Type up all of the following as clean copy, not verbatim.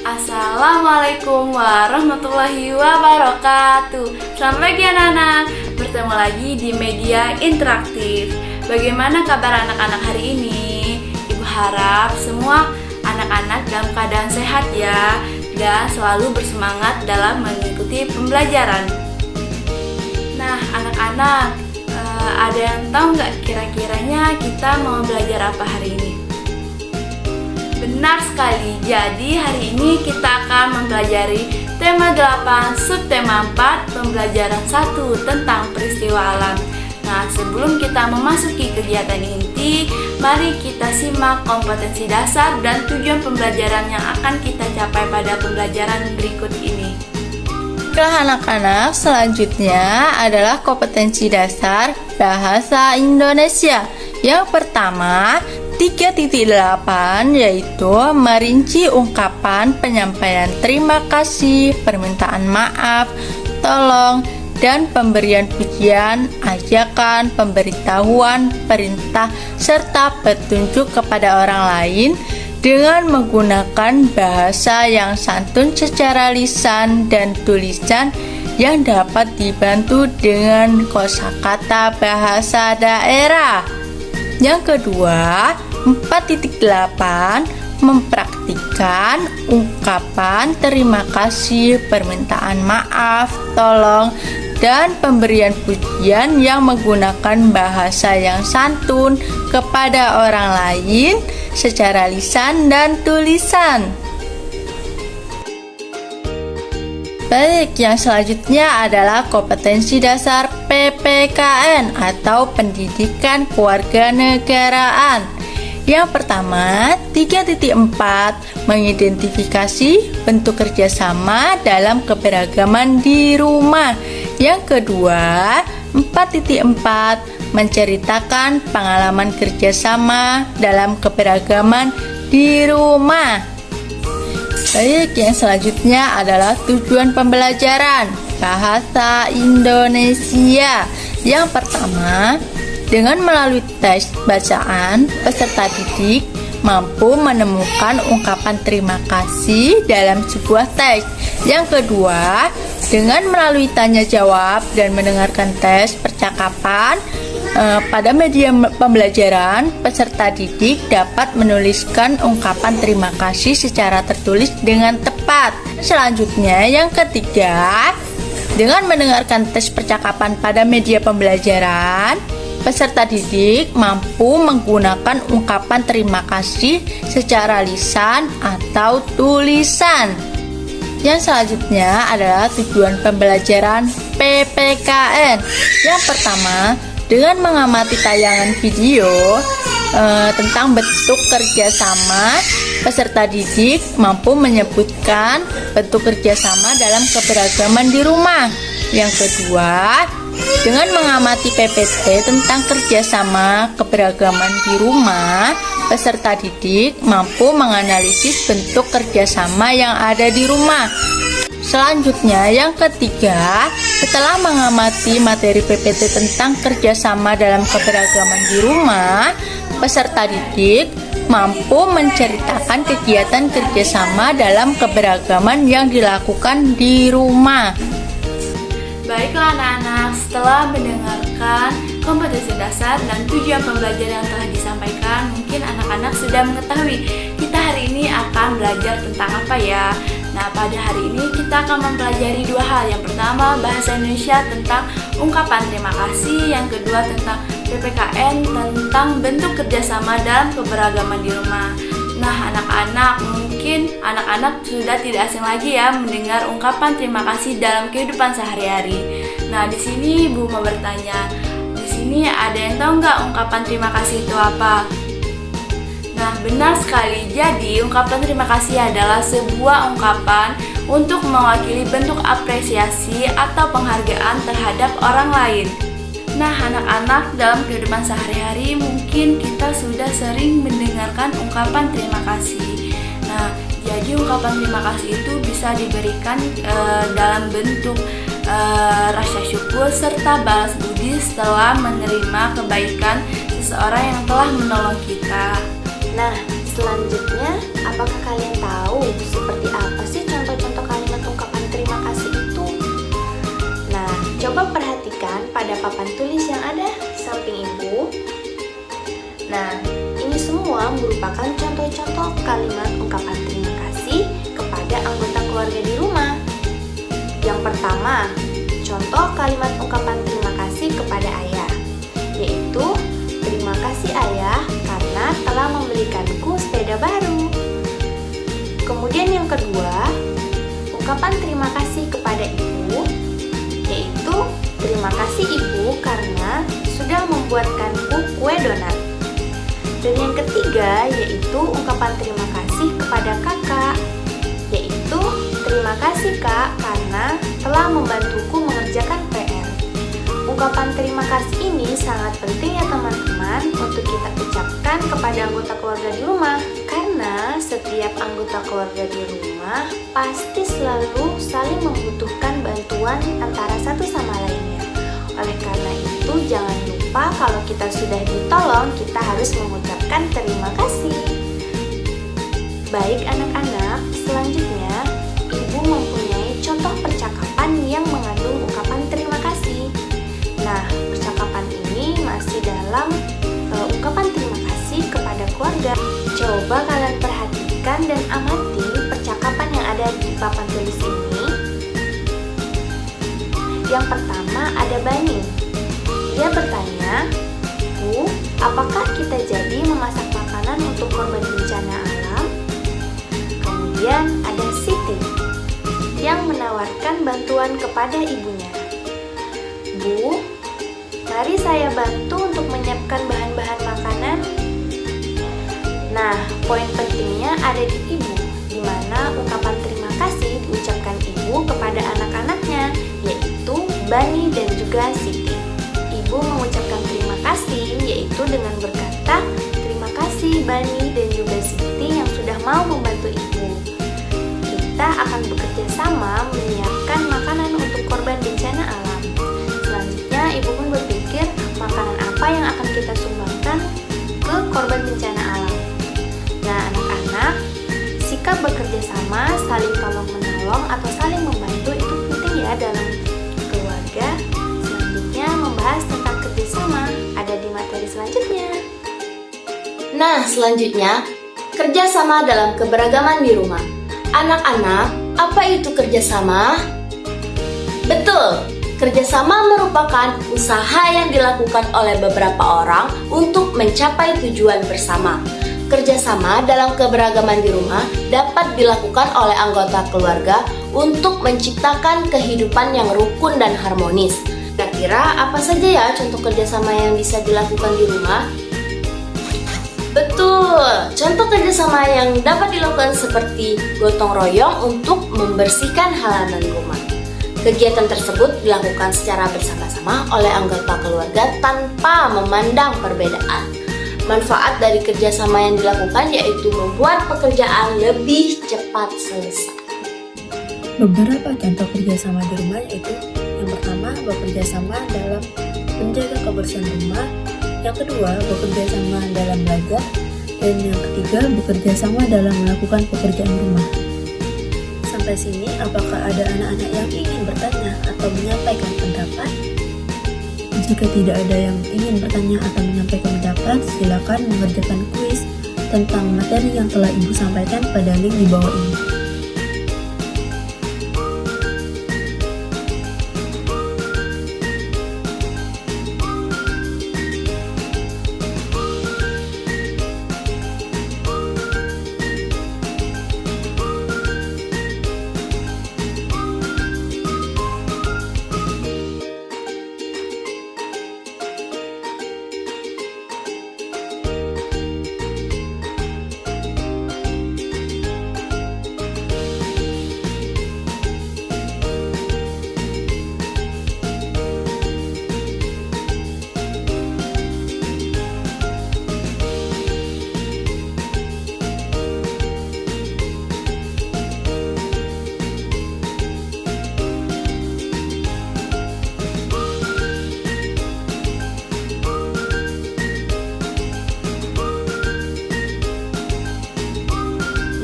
Assalamualaikum warahmatullahi wabarakatuh. Selamat pagi anak-anak. Bertemu lagi di media interaktif. Bagaimana kabar anak-anak hari ini? Ibu harap semua anak-anak dalam keadaan sehat ya, dan selalu bersemangat dalam mengikuti pembelajaran. Nah anak-anak, ada yang tahu nggak kira-kiranya kita mau belajar apa hari ini? Benar sekali, jadi hari ini kita akan mempelajari tema 8, subtema 4, pembelajaran 1 tentang peristiwa alam. Nah, sebelum kita memasuki kegiatan inti, mari kita simak kompetensi dasar dan tujuan pembelajaran yang akan kita capai pada pembelajaran berikut ini. Baiklah anak-anak, selanjutnya adalah kompetensi dasar bahasa Indonesia. Yang pertama, 3.8 yaitu merinci ungkapan penyampaian terima kasih, permintaan maaf, tolong, dan pemberian pujian, ajakan, pemberitahuan, perintah, serta petunjuk kepada orang lain dengan menggunakan bahasa yang santun secara lisan dan tulisan yang dapat dibantu dengan kosakata bahasa daerah. Yang kedua, 4.8 mempraktikkan ungkapan terima kasih, permintaan maaf, tolong, dan pemberian pujian yang menggunakan bahasa yang santun kepada orang lain secara lisan dan tulisan. Baik, yang selanjutnya adalah kompetensi dasar PPKN atau Pendidikan Kewarganegaraan. Yang pertama, 3.4 mengidentifikasi bentuk kerjasama dalam keberagaman di rumah. Yang kedua, 4.4 menceritakan pengalaman kerjasama dalam keberagaman di rumah. Baik, yang selanjutnya adalah tujuan pembelajaran bahasa Indonesia. Yang pertama, dengan melalui tes bacaan, peserta didik mampu menemukan ungkapan terima kasih dalam sebuah teks. Yang kedua, dengan melalui tanya jawab dan mendengarkan tes percakapan pada media pembelajaran, peserta didik dapat menuliskan ungkapan terima kasih secara tertulis dengan tepat. Selanjutnya, yang ketiga, dengan mendengarkan tes percakapan pada media pembelajaran, peserta didik mampu menggunakan ungkapan terima kasih secara lisan atau tulisan. Yang selanjutnya adalah tujuan pembelajaran PPKN. Yang pertama, dengan mengamati tayangan video tentang bentuk kerjasama, peserta didik mampu menyebutkan bentuk kerjasama dalam keberagaman di rumah. Yang kedua, dengan mengamati PPT tentang kerjasama keberagaman di rumah, peserta didik mampu menganalisis bentuk kerjasama yang ada di rumah. Selanjutnya, yang ketiga, setelah mengamati materi PPT tentang kerjasama dalam keberagaman di rumah, peserta didik mampu menceritakan kegiatan kerjasama dalam keberagaman yang dilakukan di rumah. Baiklah anak-anak, setelah mendengarkan kompetensi dasar dan tujuan pembelajaran yang telah disampaikan, mungkin anak-anak sudah mengetahui kita hari ini akan belajar tentang apa ya. Nah, pada hari ini kita akan mempelajari dua hal. Yang pertama, bahasa Indonesia tentang ungkapan terima kasih. Yang kedua, tentang PPKN tentang bentuk kerjasama dalam keberagaman di rumah. Nah, anak-anak, mungkin anak-anak sudah tidak asing lagi ya mendengar ungkapan terima kasih dalam kehidupan sehari-hari. Nah, di sini Ibu mau bertanya, di sini ada yang tahu nggak ungkapan terima kasih itu apa? Nah, benar sekali. Jadi, ungkapan terima kasih adalah sebuah ungkapan untuk mewakili bentuk apresiasi atau penghargaan terhadap orang lain. Nah, anak-anak, dalam kehidupan sehari-hari mungkin kita sudah sering mendengarkan ungkapan terima kasih. Nah, jadi ungkapan terima kasih itu bisa diberikan dalam bentuk rasa syukur serta balas budi setelah menerima kebaikan seseorang yang telah menolong kita. Nah, selanjutnya, apakah kalian tahu seperti apa kalimat ungkapan terima kasih kepada ayah, yaitu terima kasih ayah karena telah membelikanku sepeda baru. Kemudian yang kedua, ungkapan terima kasih kepada ibu, yaitu terima kasih ibu karena sudah membuatkanku kue donat. Dan yang ketiga yaitu ungkapan terima kasih kepada kakak, yaitu terima kasih kak karena telah membantuku mengerjakan PR. Ungkapan terima kasih ini sangat penting ya teman-teman untuk kita ucapkan kepada anggota keluarga di rumah, karena setiap anggota keluarga di rumah pasti selalu saling membutuhkan bantuan antara satu sama lainnya. Oleh karena itu jangan lupa kalau kita sudah ditolong, kita harus mengucapkan terima kasih. Baik anak-anak, selanjutnya ibu mempunyai contoh percakapan yang mengandung ungkapan terima kasih. Nah, percakapan ini masih dalam ungkapan terima kasih kepada keluarga. Coba kalian perhatikan dan amati percakapan yang ada di papan tulis ini. Yang pertama ada Bani. Dia bertanya, Bu, apakah kita jadi memasak makanan untuk korban bencana alam? Kemudian ada Siti yang menawarkan bantuan kepada ibunya. Bu, mari saya bantu untuk menyiapkan bahan-bahan makanan. Nah, poin pentingnya ada di ibu, di mana ungkapan terima kasih diucapkan ibu kepada anak-anaknya, yaitu Bani dan juga Siti. Ibu mengucapkan terima kasih, yaitu dengan berkata, terima kasih Bani dan juga Siti yang sudah mau membantu ibu. Kita akan bekerja sama menyiapkan makanan untuk korban bencana alam. Selanjutnya, ibu pun berpikir makanan apa yang akan kita sumbangkan ke korban bencana alam. Nah, anak-anak, sikap bekerja sama, saling tolong-menolong atau saling membantu itu penting ya dalam keluarga. Selanjutnya membahas tentang kerjasama ada di materi selanjutnya. Nah, selanjutnya kerjasama dalam keberagaman di rumah. Anak-anak, apa itu kerjasama? Betul, kerjasama merupakan usaha yang dilakukan oleh beberapa orang untuk mencapai tujuan bersama. Kerjasama dalam keberagaman di rumah dapat dilakukan oleh anggota keluarga untuk menciptakan kehidupan yang rukun dan harmonis. Kira-kira apa saja ya contoh kerjasama yang bisa dilakukan di rumah? Betul, contoh kerjasama yang dapat dilakukan seperti gotong royong untuk membersihkan halaman rumah. Kegiatan tersebut dilakukan secara bersama-sama oleh anggota keluarga tanpa memandang perbedaan. Manfaat dari kerjasama yang dilakukan yaitu membuat pekerjaan lebih cepat selesai. Beberapa contoh kerjasama di rumah yaitu yang pertama bekerja sama dalam menjaga kebersihan rumah, yang kedua bekerja sama dalam belajar, dan yang ketiga bekerja sama dalam melakukan pekerjaan rumah. Sampai sini, apakah ada anak-anak yang ingin bertanya atau menyampaikan pendapat? Jika tidak ada yang ingin bertanya atau menyampaikan pendapat, silakan mengerjakan kuis tentang materi yang telah Ibu sampaikan pada link di bawah ini.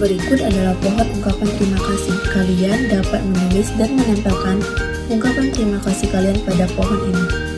Berikut adalah pohon ungkapan terima kasih. Kalian dapat menulis dan menempelkan ungkapan terima kasih kalian pada pohon ini.